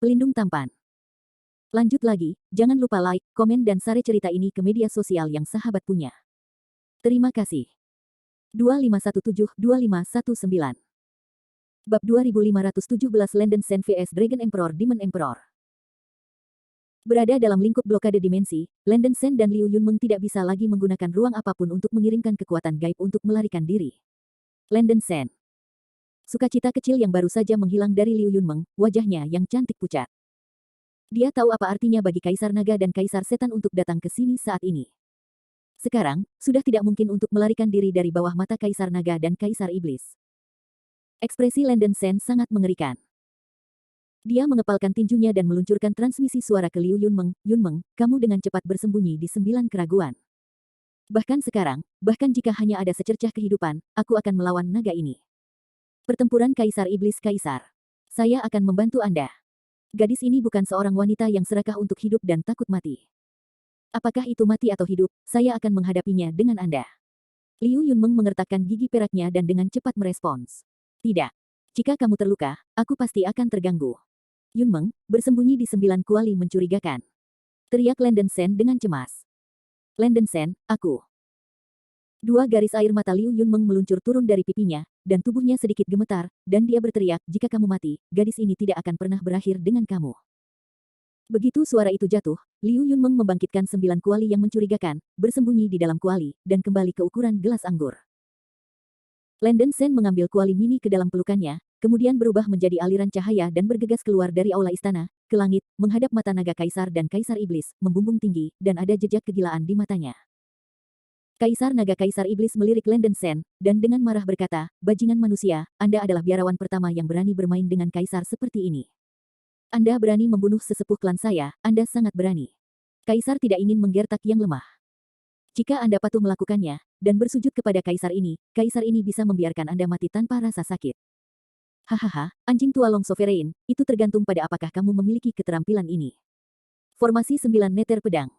Pelindung tampan. Lanjut lagi, jangan lupa like, komen dan share cerita ini ke media sosial yang sahabat punya. Terima kasih. 2517-2519 Bab 2517 Landen Sen vs Dragon Emperor Demon Emperor. Berada dalam lingkup blokade dimensi, Landen Sen dan Liu Yunmeng tidak bisa lagi menggunakan ruang apapun untuk mengirimkan kekuatan gaib untuk melarikan diri. Landen Sen. Sukacita kecil yang baru saja menghilang dari Liu Yunmeng, wajahnya yang cantik pucat. Dia tahu apa artinya bagi Kaisar Naga dan Kaisar Setan untuk datang ke sini saat ini. Sekarang, sudah tidak mungkin untuk melarikan diri dari bawah mata Kaisar Naga dan Kaisar Iblis. Ekspresi Landen Sen sangat mengerikan. Dia mengepalkan tinjunya dan meluncurkan transmisi suara ke Liu Yunmeng. Yunmeng, kamu dengan cepat bersembunyi di 9 keraguan. Bahkan sekarang, bahkan jika hanya ada secercah kehidupan, aku akan melawan naga ini. Pertempuran Kaisar Iblis Kaisar. Saya akan membantu Anda. Gadis ini bukan seorang wanita yang serakah untuk hidup dan takut mati. Apakah itu mati atau hidup, saya akan menghadapinya dengan Anda. Liu Yunmeng mengertakkan gigi peraknya dan dengan cepat merespons. Tidak. Jika kamu terluka, aku pasti akan terganggu. Yunmeng, bersembunyi di 9 kuali mencurigakan. Teriak Landen Sen dengan cemas. Landen Sen, aku. Dua garis air mata Liu Yunmeng meluncur turun dari pipinya, dan tubuhnya sedikit gemetar, dan dia berteriak, jika kamu mati, gadis ini tidak akan pernah berakhir dengan kamu. Begitu suara itu jatuh, Liu Yunmeng membangkitkan 9 kuali yang mencurigakan, bersembunyi di dalam kuali, dan kembali ke ukuran gelas anggur. Landen Sen mengambil kuali mini ke dalam pelukannya, kemudian berubah menjadi aliran cahaya dan bergegas keluar dari aula istana, ke langit, menghadap mata naga Kaisar dan Kaisar Iblis, membumbung tinggi, dan ada jejak kegilaan di matanya. Kaisar Naga Kaisar Iblis melirik Landen Sen, dan dengan marah berkata, bajingan manusia, Anda adalah biarawan pertama yang berani bermain dengan Kaisar seperti ini. Anda berani membunuh sesepuh klan saya, Anda sangat berani. Kaisar tidak ingin menggertak yang lemah. Jika Anda patuh melakukannya, dan bersujud kepada Kaisar ini bisa membiarkan Anda mati tanpa rasa sakit. Hahaha, anjing tua Long Sovereign, itu tergantung pada apakah kamu memiliki keterampilan ini. Formasi 9 neter pedang.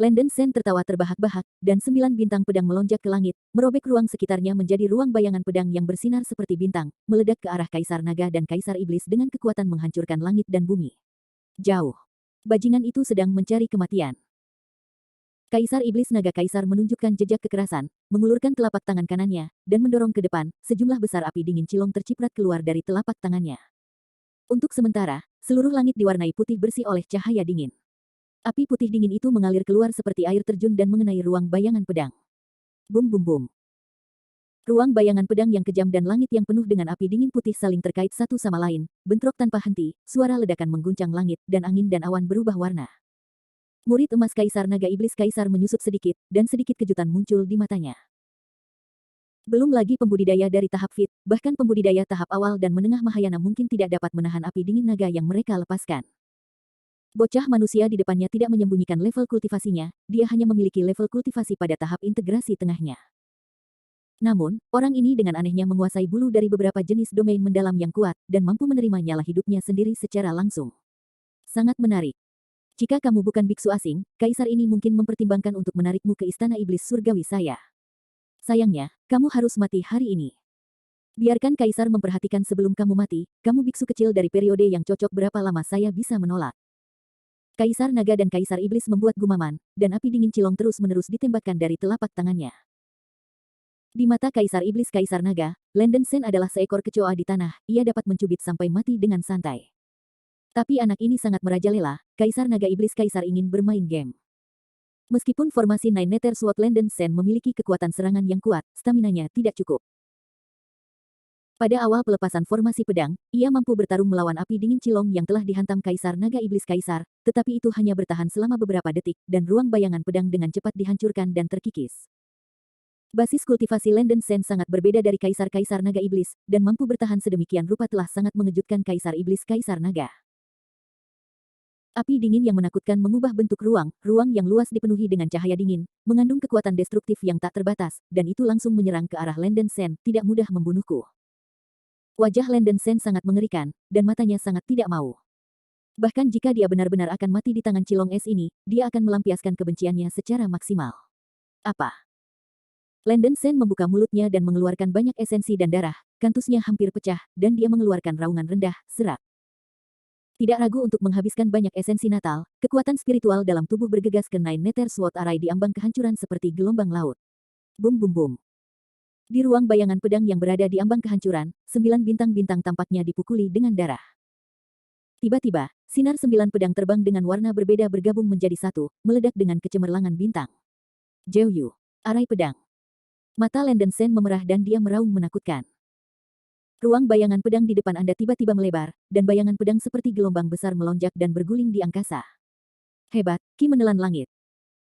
Landen Sen tertawa terbahak-bahak, dan 9 bintang pedang melonjak ke langit, merobek ruang sekitarnya menjadi ruang bayangan pedang yang bersinar seperti bintang, meledak ke arah Kaisar Naga dan Kaisar Iblis dengan kekuatan menghancurkan langit dan bumi. Jauh. Bajingan itu sedang mencari kematian. Kaisar Iblis Naga Kaisar menunjukkan jejak kekerasan, mengulurkan telapak tangan kanannya, dan mendorong ke depan, sejumlah besar api dingin cilong terciprat keluar dari telapak tangannya. Untuk sementara, seluruh langit diwarnai putih bersih oleh cahaya dingin. Api putih dingin itu mengalir keluar seperti air terjun dan mengenai ruang bayangan pedang. Bum bum bum. Ruang bayangan pedang yang kejam dan langit yang penuh dengan api dingin putih saling terkait satu sama lain, bentrok tanpa henti, suara ledakan mengguncang langit, dan angin dan awan berubah warna. Murid emas Kaisar Naga Iblis Kaisar menyusut sedikit, dan sedikit kejutan muncul di matanya. Belum lagi pembudidaya dari tahap fit, bahkan pembudidaya tahap awal dan menengah Mahayana mungkin tidak dapat menahan api dingin naga yang mereka lepaskan. Bocah manusia di depannya tidak menyembunyikan level kultivasinya, dia hanya memiliki level kultivasi pada tahap integrasi tengahnya. Namun, orang ini dengan anehnya menguasai bulu dari beberapa jenis domain mendalam yang kuat, dan mampu menerima nyala hidupnya sendiri secara langsung. Sangat menarik. Jika kamu bukan biksu asing, Kaisar ini mungkin mempertimbangkan untuk menarikmu ke istana iblis surgawi saya. Sayangnya, kamu harus mati hari ini. Biarkan Kaisar memperhatikan sebelum kamu mati, kamu biksu kecil dari periode yang cocok berapa lama saya bisa menolak. Kaisar Naga dan Kaisar Iblis membuat gumaman, dan api dingin cilong terus-menerus ditembakkan dari telapak tangannya. Di mata Kaisar Iblis Kaisar Naga, Landen Sen adalah seekor kecoa di tanah, ia dapat mencubit sampai mati dengan santai. Tapi anak ini sangat merajalela, Kaisar Naga Iblis Kaisar ingin bermain game. Meskipun formasi Nine Nether Sword Landen Sen memiliki kekuatan serangan yang kuat, staminanya tidak cukup. Pada awal pelepasan formasi pedang, ia mampu bertarung melawan api dingin cilong yang telah dihantam Kaisar Naga Iblis Kaisar, tetapi itu hanya bertahan selama beberapa detik, dan ruang bayangan pedang dengan cepat dihancurkan dan terkikis. Basis kultivasi Landen Sen sangat berbeda dari Kaisar-Kaisar Naga Iblis, dan mampu bertahan sedemikian rupa telah sangat mengejutkan Kaisar Iblis Kaisar Naga. Api dingin yang menakutkan mengubah bentuk ruang yang luas dipenuhi dengan cahaya dingin, mengandung kekuatan destruktif yang tak terbatas, dan itu langsung menyerang ke arah Landen Sen, tidak mudah membunuhku. Wajah Landen Sen sangat mengerikan, dan matanya sangat tidak mau. Bahkan jika dia benar-benar akan mati di tangan Cilong Es ini, dia akan melampiaskan kebenciannya secara maksimal. Apa? Landen Sen membuka mulutnya dan mengeluarkan banyak esensi dan darah, kantusnya hampir pecah, dan dia mengeluarkan raungan rendah, serak. Tidak ragu untuk menghabiskan banyak esensi Natal, kekuatan spiritual dalam tubuh bergegas ke Nine Nether Sword Array di ambang kehancuran seperti gelombang laut. Bum bum bum. Di ruang bayangan pedang yang berada di ambang kehancuran, 9 bintang-bintang tampaknya dipukuli dengan darah. Tiba-tiba, sinar 9 pedang terbang dengan warna berbeda bergabung menjadi satu, meledak dengan kecemerlangan bintang. Zhou arai pedang. Mata Landen Sen memerah dan dia meraung menakutkan. Ruang bayangan pedang di depan Anda tiba-tiba melebar, dan bayangan pedang seperti gelombang besar melonjak dan berguling di angkasa. Hebat, Ki menelan langit.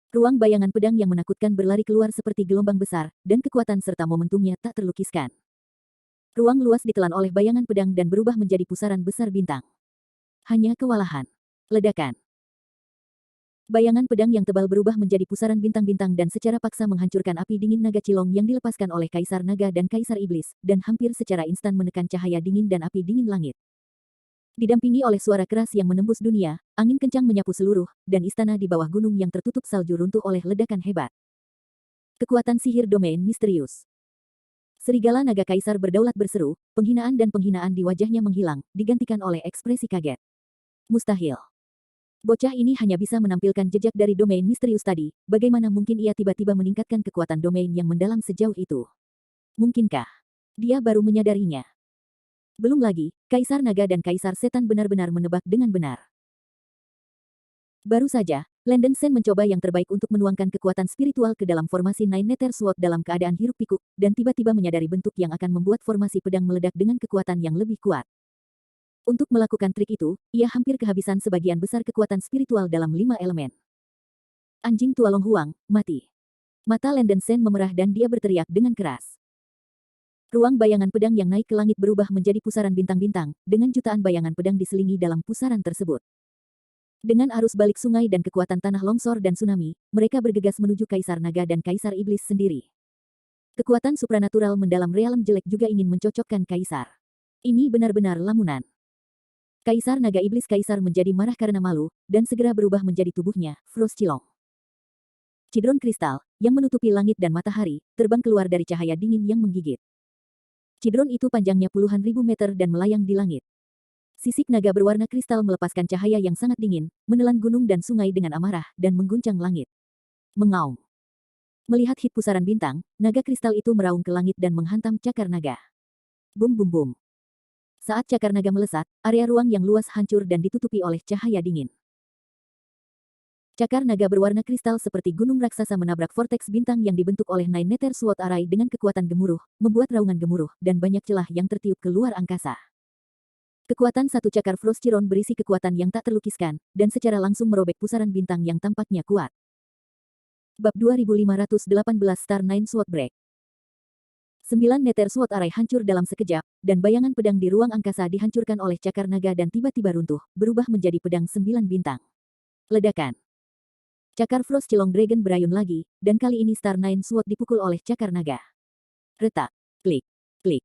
Ruang bayangan pedang yang menakutkan berlari keluar seperti gelombang besar, dan kekuatan serta momentumnya tak terlukiskan. Ruang luas ditelan oleh bayangan pedang dan berubah menjadi pusaran besar bintang. Hanya kewalahan. Ledakan. Bayangan pedang yang tebal berubah menjadi pusaran bintang-bintang dan secara paksa menghancurkan api dingin naga cilong yang dilepaskan oleh Kaisar Naga dan Kaisar Iblis, dan hampir secara instan menekan cahaya dingin dan api dingin langit. Didampingi oleh suara keras yang menembus dunia, angin kencang menyapu seluruh, dan istana di bawah gunung yang tertutup salju runtuh oleh ledakan hebat. Kekuatan sihir domain misterius. Serigala naga Kaisar berdaulat berseru, penghinaan dan penghinaan di wajahnya menghilang, digantikan oleh ekspresi kaget. Mustahil. Bocah ini hanya bisa menampilkan jejak dari domain misterius tadi, bagaimana mungkin ia tiba-tiba meningkatkan kekuatan domain yang mendalam sejauh itu? Mungkinkah dia baru menyadarinya? Belum lagi, Kaisar Naga dan Kaisar Setan benar-benar menebak dengan benar. Baru saja, Landen Sen mencoba yang terbaik untuk menuangkan kekuatan spiritual ke dalam formasi Nine Nether Sword dalam keadaan hiruk-pikuk, dan tiba-tiba menyadari bentuk yang akan membuat formasi pedang meledak dengan kekuatan yang lebih kuat. Untuk melakukan trik itu, ia hampir kehabisan sebagian besar kekuatan spiritual dalam 5 elemen. Anjing tua Long Huang, mati. Mata Landen Sen memerah dan dia berteriak dengan keras. Ruang bayangan pedang yang naik ke langit berubah menjadi pusaran bintang-bintang, dengan jutaan bayangan pedang diselingi dalam pusaran tersebut. Dengan arus balik sungai dan kekuatan tanah longsor dan tsunami, mereka bergegas menuju Kaisar Naga dan Kaisar Iblis sendiri. Kekuatan supranatural mendalam realem jelek juga ingin mencocokkan Kaisar. Ini benar-benar lamunan. Kaisar Naga Iblis Kaisar menjadi marah karena malu, dan segera berubah menjadi tubuhnya, Frost Chilong. Cidron kristal, yang menutupi langit dan matahari, terbang keluar dari cahaya dingin yang menggigit. Cidron itu panjangnya puluhan ribu meter dan melayang di langit. Sisik naga berwarna kristal melepaskan cahaya yang sangat dingin, menelan gunung dan sungai dengan amarah, dan mengguncang langit. Mengaum. Melihat hit pusaran bintang, naga kristal itu meraung ke langit dan menghantam cakar naga. Bum bum bum. Saat cakar naga melesat, area ruang yang luas hancur dan ditutupi oleh cahaya dingin. Cakar naga berwarna kristal seperti gunung raksasa menabrak vortex bintang yang dibentuk oleh Nine Nether Sword Array dengan kekuatan gemuruh, membuat raungan gemuruh, dan banyak celah yang tertiup ke luar angkasa. Kekuatan satu cakar Frost Chiron berisi kekuatan yang tak terlukiskan, dan secara langsung merobek pusaran bintang yang tampaknya kuat. Bab 2518 Star Nine Sword Break. 9 Nether Sword Array hancur dalam sekejap, dan bayangan pedang di ruang angkasa dihancurkan oleh cakar naga dan tiba-tiba runtuh, berubah menjadi pedang 9 bintang. Ledakan. Cakar Frost Chilong Dragon berayun lagi, dan kali ini Star Nine Sword dipukul oleh cakar naga. Retak. Klik. Klik.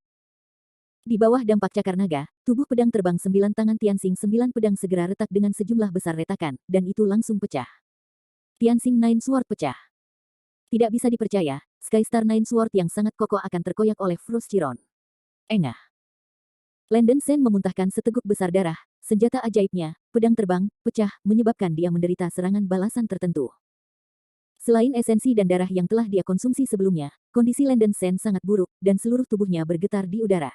Di bawah dampak cakar naga, tubuh pedang terbang 9 tangan Tianxing 9 pedang segera retak dengan sejumlah besar retakan, dan itu langsung pecah. Tianxing Nine Sword pecah. Tidak bisa dipercaya, Sky Star Nine Sword yang sangat kokoh akan terkoyak oleh Frost Chiron. Engah. Landen Sen memuntahkan seteguk besar darah, senjata ajaibnya, pedang terbang, pecah, menyebabkan dia menderita serangan balasan tertentu. Selain esensi dan darah yang telah dia konsumsi sebelumnya, kondisi Landen Sen sangat buruk, dan seluruh tubuhnya bergetar di udara.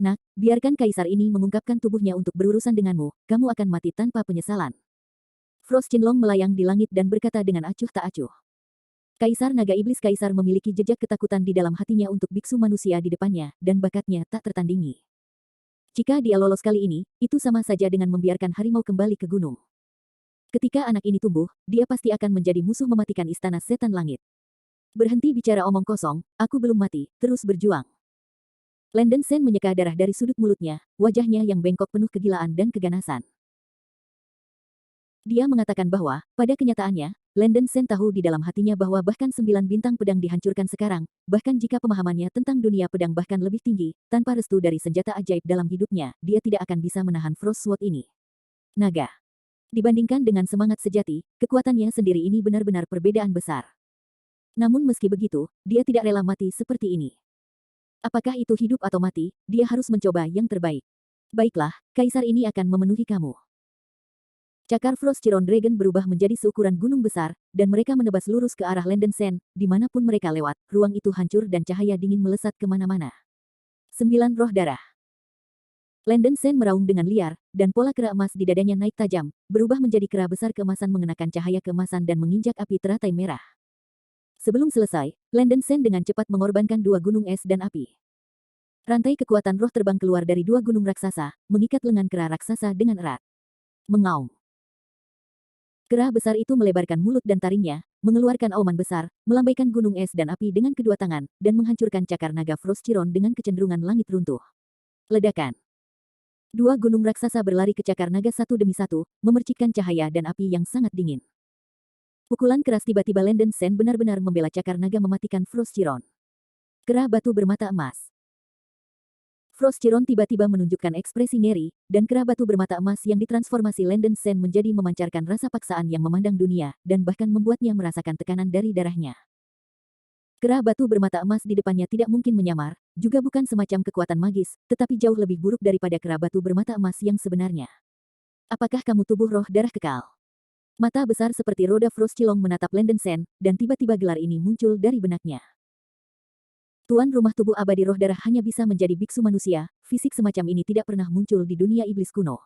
Nak, biarkan kaisar ini mengungkapkan tubuhnya untuk berurusan denganmu, kamu akan mati tanpa penyesalan. Frost Chinlong melayang di langit dan berkata dengan acuh tak acuh. Kaisar Naga Iblis Kaisar memiliki jejak ketakutan di dalam hatinya untuk biksu manusia di depannya, dan bakatnya tak tertandingi. Jika dia lolos kali ini, itu sama saja dengan membiarkan harimau kembali ke gunung. Ketika anak ini tumbuh, dia pasti akan menjadi musuh mematikan istana setan langit. Berhenti bicara omong kosong, aku belum mati, terus berjuang. Landen Sen menyeka darah dari sudut mulutnya, wajahnya yang bengkok penuh kegilaan dan keganasan. Dia mengatakan bahwa, pada kenyataannya, Landen Sen tahu di dalam hatinya bahwa bahkan 9 bintang pedang dihancurkan sekarang, bahkan jika pemahamannya tentang dunia pedang bahkan lebih tinggi, tanpa restu dari senjata ajaib dalam hidupnya, dia tidak akan bisa menahan Frost Sword ini. Naga. Dibandingkan dengan semangat sejati, kekuatannya sendiri ini benar-benar perbedaan besar. Namun meski begitu, dia tidak rela mati seperti ini. Apakah itu hidup atau mati, dia harus mencoba yang terbaik. Baiklah, kaisar ini akan memenuhi kamu. Cakar Frost Chiron Dragon berubah menjadi seukuran gunung besar, dan mereka menebas lurus ke arah Landen Sen. Dimanapun mereka lewat, ruang itu hancur dan cahaya dingin melesat kemana-mana. 9 roh darah. Landen Sen meraung dengan liar, dan pola kera emas di dadanya naik tajam, berubah menjadi kera besar keemasan mengenakan cahaya keemasan dan menginjak api teratai merah. Sebelum selesai, Landen Sen dengan cepat mengorbankan 2 gunung es dan api. Rantai kekuatan roh terbang keluar dari 2 gunung raksasa, mengikat lengan kera raksasa dengan erat. Mengaum. Kera besar itu melebarkan mulut dan taringnya, mengeluarkan auman besar, melambaikan gunung es dan api dengan kedua tangan, dan menghancurkan cakar naga Frost Chiron dengan kecenderungan langit runtuh. Ledakan. 2 gunung raksasa berlari ke cakar naga satu demi satu, memercikkan cahaya dan api yang sangat dingin. Pukulan keras tiba-tiba Landen Sen benar-benar membela cakar naga mematikan Frost Chiron. Kera batu bermata emas. Frost Chiron tiba-tiba menunjukkan ekspresi ngeri, dan kera batu bermata emas yang ditransformasi Landen Sen menjadi memancarkan rasa paksaan yang memandang dunia, dan bahkan membuatnya merasakan tekanan dari darahnya. Kera batu bermata emas di depannya tidak mungkin menyamar, juga bukan semacam kekuatan magis, tetapi jauh lebih buruk daripada kera batu bermata emas yang sebenarnya. Apakah kamu tubuh roh darah kekal? Mata besar seperti roda Frost Chilong menatap Landen Sen, dan tiba-tiba gelar ini muncul dari benaknya. Tuan rumah tubuh abadi roh darah hanya bisa menjadi biksu manusia, fisik semacam ini tidak pernah muncul di dunia iblis kuno.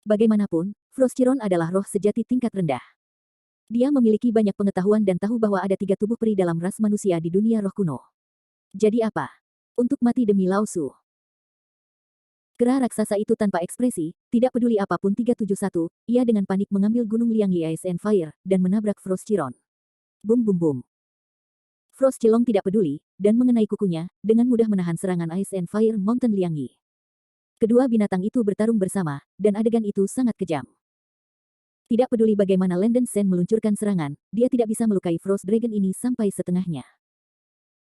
Bagaimanapun, Frost Chiron adalah roh sejati tingkat rendah. Dia memiliki banyak pengetahuan dan tahu bahwa ada 3 tubuh peri dalam ras manusia di dunia roh kuno. Jadi apa? Untuk mati demi Lao Su. Kera raksasa itu tanpa ekspresi, tidak peduli apapun 371, ia dengan panik mengambil gunung Liangyi Ice and Fire, dan menabrak Frost Chiron. Bum bum bum. Frost Chilong tidak peduli, dan mengenai kukunya, dengan mudah menahan serangan Ice and Fire Mountain Liangyi. Kedua binatang itu bertarung bersama, dan adegan itu sangat kejam. Tidak peduli bagaimana Landen Sen meluncurkan serangan, dia tidak bisa melukai Frost Dragon ini sampai setengahnya.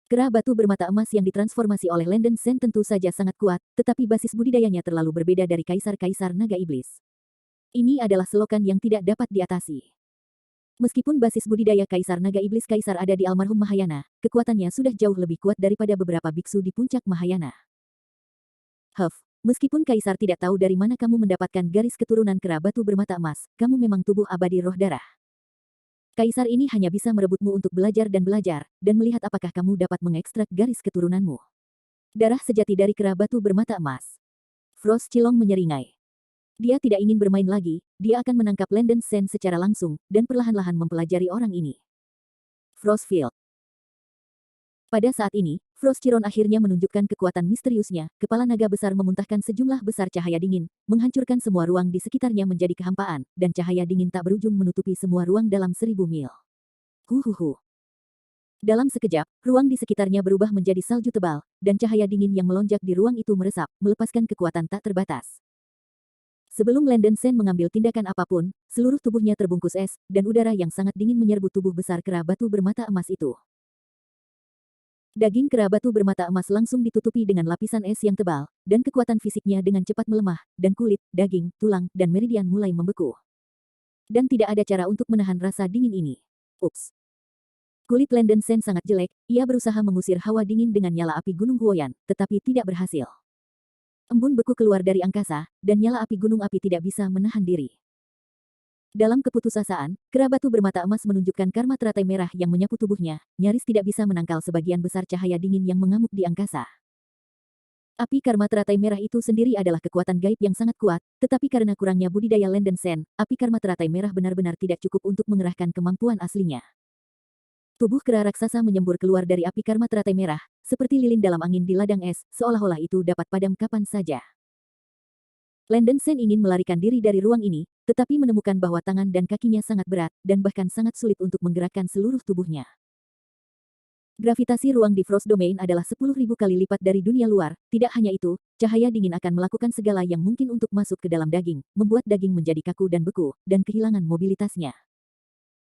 Kera batu bermata emas yang ditransformasi oleh Landen Sen tentu saja sangat kuat, tetapi basis budidayanya terlalu berbeda dari kaisar-kaisar naga iblis. Ini adalah selokan yang tidak dapat diatasi. Meskipun basis budidaya Kaisar Naga Iblis Kaisar ada di almarhum Mahayana, kekuatannya sudah jauh lebih kuat daripada beberapa biksu di puncak Mahayana. Meskipun Kaisar tidak tahu dari mana kamu mendapatkan garis keturunan kera batu bermata emas, kamu memang tubuh abadi roh darah. Kaisar ini hanya bisa merebutmu untuk belajar, dan melihat apakah kamu dapat mengekstrak garis keturunanmu. Darah sejati dari kera batu bermata emas. Frost Chilong menyeringai. Dia tidak ingin bermain lagi, dia akan menangkap Landen Sen secara langsung, dan perlahan-lahan mempelajari orang ini. Frostfield. Pada saat ini, Frost Chiron akhirnya menunjukkan kekuatan misteriusnya, kepala naga besar memuntahkan sejumlah besar cahaya dingin, menghancurkan semua ruang di sekitarnya menjadi kehampaan, dan cahaya dingin tak berujung menutupi semua ruang dalam 1000 mil. Huhuhu. Dalam sekejap, ruang di sekitarnya berubah menjadi salju tebal, dan cahaya dingin yang melonjak di ruang itu meresap, melepaskan kekuatan tak terbatas. Sebelum Landen Sen mengambil tindakan apapun, seluruh tubuhnya terbungkus es, dan udara yang sangat dingin menyerbu tubuh besar kera batu bermata emas itu. Daging kera batu bermata emas langsung ditutupi dengan lapisan es yang tebal, dan kekuatan fisiknya dengan cepat melemah, dan kulit, daging, tulang, dan meridian mulai membeku. Dan tidak ada cara untuk menahan rasa dingin ini. Ups. Kulit Landen Sen sangat jelek, ia berusaha mengusir hawa dingin dengan nyala api Gunung Huoyan, tetapi tidak berhasil. Embun beku keluar dari angkasa, dan nyala api gunung api tidak bisa menahan diri. Dalam keputusasaan, kera batu bermata emas menunjukkan karma teratai merah yang menyapu tubuhnya, nyaris tidak bisa menangkal sebagian besar cahaya dingin yang mengamuk di angkasa. Api karma teratai merah itu sendiri adalah kekuatan gaib yang sangat kuat, tetapi karena kurangnya budidaya Landen Sen, api karma teratai merah benar-benar tidak cukup untuk mengerahkan kemampuan aslinya. Tubuh kera raksasa menyembur keluar dari api karma teratai merah, seperti lilin dalam angin di ladang es, seolah-olah itu dapat padam kapan saja. Landen Sen ingin melarikan diri dari ruang ini, tetapi menemukan bahwa tangan dan kakinya sangat berat, dan bahkan sangat sulit untuk menggerakkan seluruh tubuhnya. Gravitasi ruang di Frost Domain adalah 10.000 kali lipat dari dunia luar, tidak hanya itu, cahaya dingin akan melakukan segala yang mungkin untuk masuk ke dalam daging, membuat daging menjadi kaku dan beku, dan kehilangan mobilitasnya.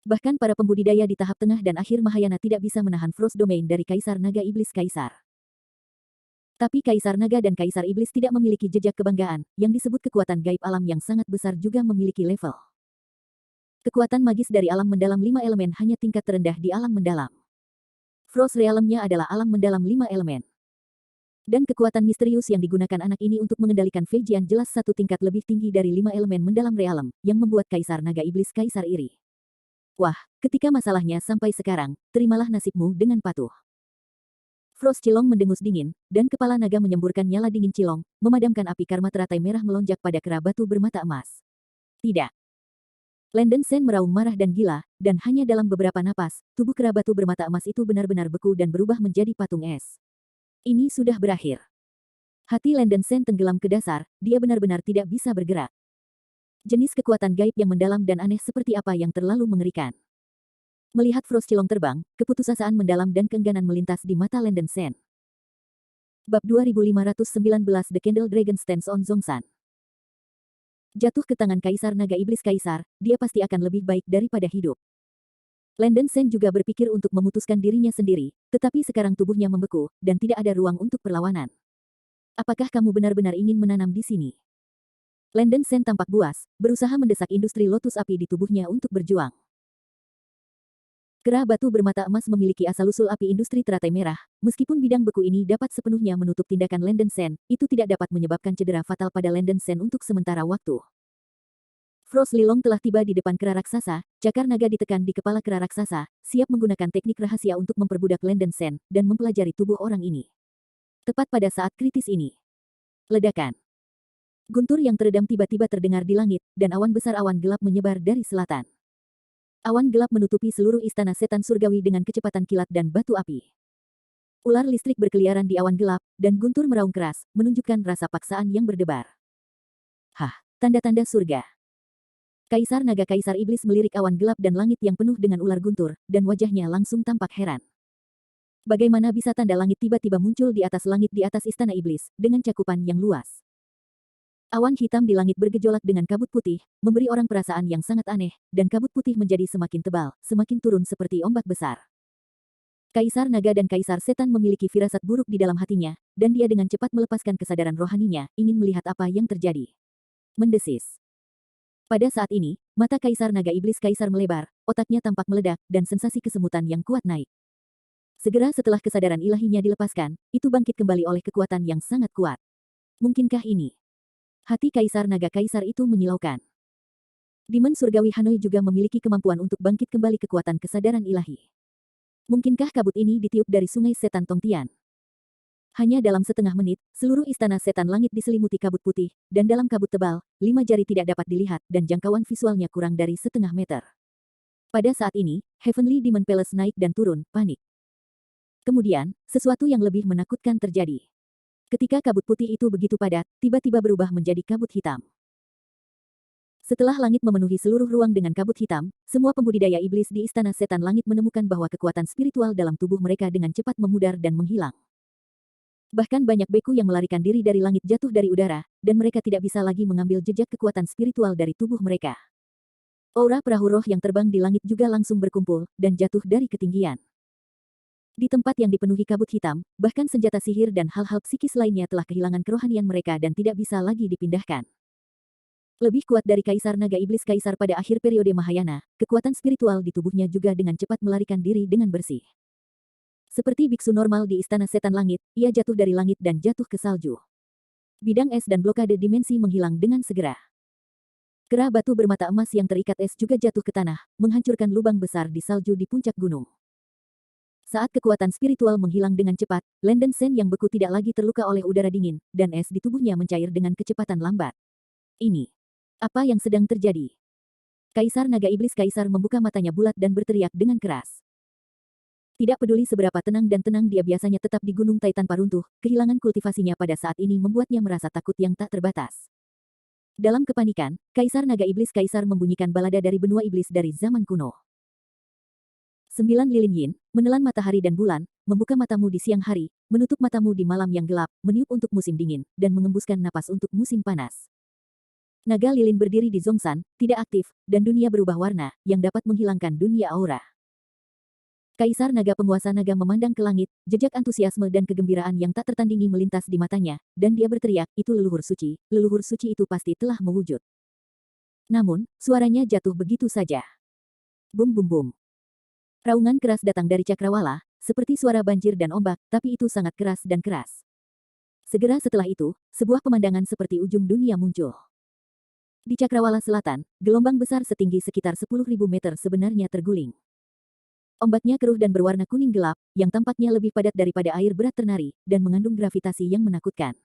Bahkan para pembudidaya di tahap tengah dan akhir Mahayana tidak bisa menahan Frost Domain dari Kaisar Naga Iblis Kaisar. Tapi Kaisar Naga dan Kaisar Iblis tidak memiliki jejak kebanggaan, yang disebut kekuatan gaib alam yang sangat besar juga memiliki level. Kekuatan magis dari alam mendalam 5 elemen hanya tingkat terendah di alam mendalam. Frost Realm-nya adalah alam mendalam 5 elemen. Dan kekuatan misterius yang digunakan anak ini untuk mengendalikan Feijian jelas satu tingkat lebih tinggi dari 5 elemen mendalam realem, yang membuat Kaisar Naga Iblis Kaisar iri. Wah, ketika masalahnya sampai sekarang, terimalah nasibmu dengan patuh. Frost Cilong mendengus dingin, dan kepala naga menyemburkan nyala dingin Cilong, memadamkan api karma teratai merah melonjak pada kera batu bermata emas. Tidak. Landen Sen meraung marah dan gila, dan hanya dalam beberapa napas, tubuh kera batu bermata emas itu benar-benar beku dan berubah menjadi patung es. Ini sudah berakhir. Hati Landen Sen tenggelam ke dasar, dia benar-benar tidak bisa bergerak. Jenis kekuatan gaib yang mendalam dan aneh seperti apa yang terlalu mengerikan. Melihat Frost Cilong terbang, keputusasaan mendalam dan keengganan melintas di mata Landen Sen. Bab 2519 The Candle Dragon Stands on Zhongshan. Jatuh ke tangan Kaisar Naga Iblis Kaisar, dia pasti akan lebih baik daripada hidup. Landen Sen juga berpikir untuk memutuskan dirinya sendiri, tetapi sekarang tubuhnya membeku, dan tidak ada ruang untuk perlawanan. Apakah kamu benar-benar ingin menanam di sini? Landen Sen tampak buas, berusaha mendesak industri lotus api di tubuhnya untuk berjuang. Kera batu bermata emas memiliki asal-usul api industri teratai merah. Meskipun bidang beku ini dapat sepenuhnya menutup tindakan Landen Sen, itu tidak dapat menyebabkan cedera fatal pada Landen Sen untuk sementara waktu. Frost Lilong telah tiba di depan kera raksasa, cakar naga ditekan di kepala kera raksasa, siap menggunakan teknik rahasia untuk memperbudak Landen Sen, dan mempelajari tubuh orang ini. Tepat pada saat kritis ini. Ledakan. Guntur yang teredam tiba-tiba terdengar di langit, dan awan besar awan gelap menyebar dari selatan. Awan gelap menutupi seluruh istana setan surgawi dengan kecepatan kilat dan batu api. Ular listrik berkeliaran di awan gelap, dan Guntur meraung keras, menunjukkan rasa paksaan yang berdebar. Hah, tanda-tanda surga. Kaisar Naga Kaisar Iblis melirik awan gelap dan langit yang penuh dengan ular guntur, dan wajahnya langsung tampak heran. Bagaimana bisa tanda langit tiba-tiba muncul di atas langit di atas istana iblis, dengan cakupan yang luas? Awan hitam di langit bergejolak dengan kabut putih, memberi orang perasaan yang sangat aneh, dan kabut putih menjadi semakin tebal, semakin turun seperti ombak besar. Kaisar Naga dan Kaisar Setan memiliki firasat buruk di dalam hatinya, dan dia dengan cepat melepaskan kesadaran rohaninya, ingin melihat apa yang terjadi. Mendesis. Pada saat ini, mata Kaisar Naga Iblis Kaisar melebar, otaknya tampak meledak, dan sensasi kesemutan yang kuat naik. Segera setelah kesadaran ilahinya dilepaskan, itu bangkit kembali oleh kekuatan yang sangat kuat. Mungkinkah ini? Hati Kaisar Naga Kaisar itu menyilaukan. Demon Surgawi Hanoi juga memiliki kemampuan untuk bangkit kembali kekuatan kesadaran ilahi. Mungkinkah kabut ini ditiup dari sungai setan Tongtian? Hanya dalam setengah menit, seluruh istana setan langit diselimuti kabut putih, dan dalam kabut tebal, 5 jari tidak dapat dilihat dan jangkauan visualnya kurang dari setengah meter. Pada saat ini, Heavenly Demon Palace naik dan turun, panik. Kemudian, sesuatu yang lebih menakutkan terjadi. Ketika kabut putih itu begitu padat, tiba-tiba berubah menjadi kabut hitam. Setelah langit memenuhi seluruh ruang dengan kabut hitam, semua pembudidaya iblis di istana setan langit menemukan bahwa kekuatan spiritual dalam tubuh mereka dengan cepat memudar dan menghilang. Bahkan banyak beku yang melarikan diri dari langit jatuh dari udara, dan mereka tidak bisa lagi mengambil jejak kekuatan spiritual dari tubuh mereka. Aura perahu roh yang terbang di langit juga langsung berkumpul, dan jatuh dari ketinggian. Di tempat yang dipenuhi kabut hitam, bahkan senjata sihir dan hal-hal psikis lainnya telah kehilangan kerohanian mereka dan tidak bisa lagi dipindahkan. Lebih kuat dari Kaisar Naga Iblis Kaisar pada akhir periode Mahayana, kekuatan spiritual di tubuhnya juga dengan cepat melarikan diri dengan bersih. Seperti biksu normal di Istana Setan Langit, ia jatuh dari langit dan jatuh ke salju. Bidang es dan blokade dimensi menghilang dengan segera. Kera batu bermata emas yang terikat es juga jatuh ke tanah, menghancurkan lubang besar di salju di puncak gunung. Saat kekuatan spiritual menghilang dengan cepat, Landen Sen yang beku tidak lagi terluka oleh udara dingin, dan es di tubuhnya mencair dengan kecepatan lambat. Ini. Apa yang sedang terjadi? Kaisar Naga Iblis Kaisar membuka matanya bulat dan berteriak dengan keras. Tidak peduli seberapa tenang dan tenang dia biasanya tetap di Gunung Tai tanpa runtuh, kehilangan kultivasinya pada saat ini membuatnya merasa takut yang tak terbatas. Dalam kepanikan, Kaisar Naga Iblis Kaisar membunyikan balada dari benua iblis dari zaman kuno. 9 lilin yin, menelan matahari dan bulan, membuka matamu di siang hari, menutup matamu di malam yang gelap, meniup untuk musim dingin, dan mengembuskan napas untuk musim panas. Naga lilin berdiri di Zhongshan, tidak aktif, dan dunia berubah warna, yang dapat menghilangkan dunia aura. Kaisar Naga Penguasa Naga memandang ke langit, jejak antusiasme dan kegembiraan yang tak tertandingi melintas di matanya, dan dia berteriak, itu leluhur suci itu pasti telah mewujud. Namun, suaranya jatuh begitu saja. Bum bum bum. Raungan keras datang dari cakrawala, seperti suara banjir dan ombak, tapi itu sangat keras dan keras. Segera setelah itu, sebuah pemandangan seperti ujung dunia muncul. Di cakrawala selatan, gelombang besar setinggi sekitar 10.000 meter sebenarnya terguling. Ombaknya keruh dan berwarna kuning gelap, yang tampaknya lebih padat daripada air berat ternari, dan mengandung gravitasi yang menakutkan.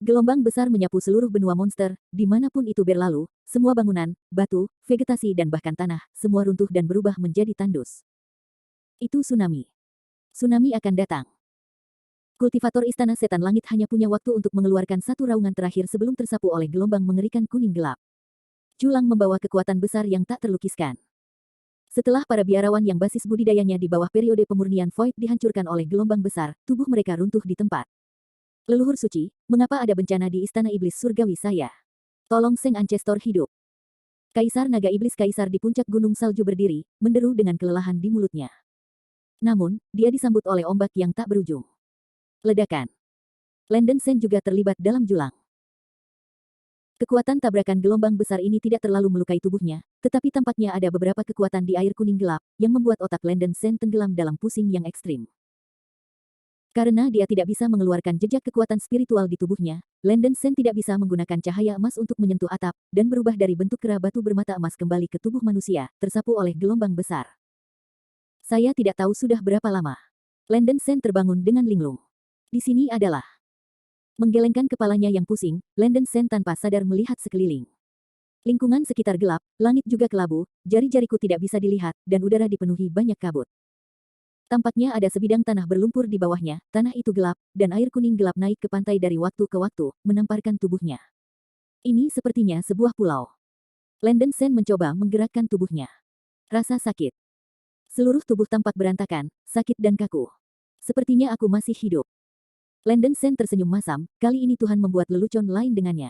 Gelombang besar menyapu seluruh benua monster, dimanapun itu berlalu, semua bangunan, batu, vegetasi dan bahkan tanah, semua runtuh dan berubah menjadi tandus. Itu tsunami. Tsunami akan datang. Kultivator Istana Setan Langit hanya punya waktu untuk mengeluarkan satu raungan terakhir sebelum tersapu oleh gelombang mengerikan kuning gelap. Julang membawa kekuatan besar yang tak terlukiskan. Setelah para biarawan yang basis budidayanya di bawah periode pemurnian Void dihancurkan oleh gelombang besar, tubuh mereka runtuh di tempat. Leluhur suci, mengapa ada bencana di Istana Iblis Surgawi saya? Tolong Seng Ancestor hidup. Kaisar Naga Iblis Kaisar di puncak gunung salju berdiri, menderu dengan kelelahan di mulutnya. Namun, dia disambut oleh ombak yang tak berujung. Ledakan. Landen Sen juga terlibat dalam julang. Kekuatan tabrakan gelombang besar ini tidak terlalu melukai tubuhnya, tetapi tampaknya ada beberapa kekuatan di air kuning gelap, yang membuat otak Landen Sen tenggelam dalam pusing yang ekstrim. Karena dia tidak bisa mengeluarkan jejak kekuatan spiritual di tubuhnya, Landen Sen tidak bisa menggunakan cahaya emas untuk menyentuh atap, dan berubah dari bentuk kera batu bermata emas kembali ke tubuh manusia, tersapu oleh gelombang besar. Saya tidak tahu sudah berapa lama. Landen Sen terbangun dengan linglung. Di sini adalah. Menggelengkan kepalanya yang pusing, Landen Sen tanpa sadar melihat sekeliling. Lingkungan sekitar gelap, langit juga kelabu, jari-jariku tidak bisa dilihat, dan udara dipenuhi banyak kabut. Tampaknya ada sebidang tanah berlumpur di bawahnya, tanah itu gelap, dan air kuning gelap naik ke pantai dari waktu ke waktu, menamparkan tubuhnya. Ini sepertinya sebuah pulau. Landen Sen mencoba menggerakkan tubuhnya. Rasa sakit. Seluruh tubuh tampak berantakan, sakit dan kaku. Sepertinya aku masih hidup. Landen Sen tersenyum masam, kali ini Tuhan membuat lelucon lain dengannya.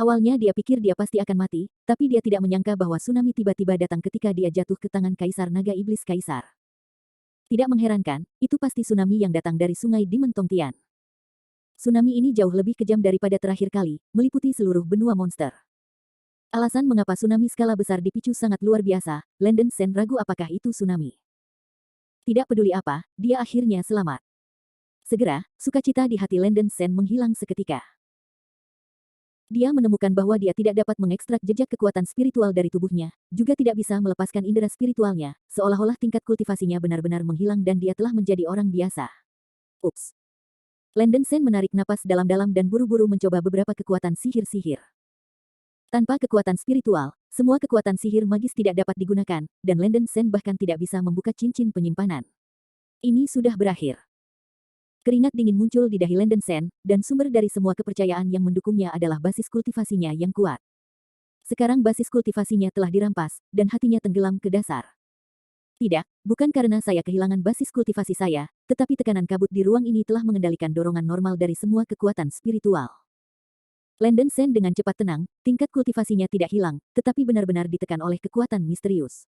Awalnya dia pikir dia pasti akan mati, tapi dia tidak menyangka bahwa tsunami tiba-tiba datang ketika dia jatuh ke tangan Kaisar Naga Iblis Kaisar. Tidak mengherankan, itu pasti tsunami yang datang dari sungai Demon Tongtian. Tsunami ini jauh lebih kejam daripada terakhir kali, meliputi seluruh benua monster. Alasan mengapa tsunami skala besar dipicu sangat luar biasa, Landen Sen ragu apakah itu tsunami. Tidak peduli apa, dia akhirnya selamat. Segera, sukacita di hati Landen Sen menghilang seketika. Dia menemukan bahwa dia tidak dapat mengekstrak jejak kekuatan spiritual dari tubuhnya, juga tidak bisa melepaskan indera spiritualnya, seolah-olah tingkat kultivasinya benar-benar menghilang dan dia telah menjadi orang biasa. Ups. Landen Sen menarik napas dalam-dalam dan buru-buru mencoba beberapa kekuatan sihir-sihir. Tanpa kekuatan spiritual, semua kekuatan sihir magis tidak dapat digunakan, dan Landen Sen bahkan tidak bisa membuka cincin penyimpanan. Ini sudah berakhir. Keringat dingin muncul di dahi Landen Sen, dan sumber dari semua kepercayaan yang mendukungnya adalah basis kultivasinya yang kuat. Sekarang basis kultivasinya telah dirampas, dan hatinya tenggelam ke dasar. Tidak, bukan karena saya kehilangan basis kultivasi saya, tetapi tekanan kabut di ruang ini telah mengendalikan dorongan normal dari semua kekuatan spiritual. Landen Sen dengan cepat tenang, tingkat kultivasinya tidak hilang, tetapi benar-benar ditekan oleh kekuatan misterius.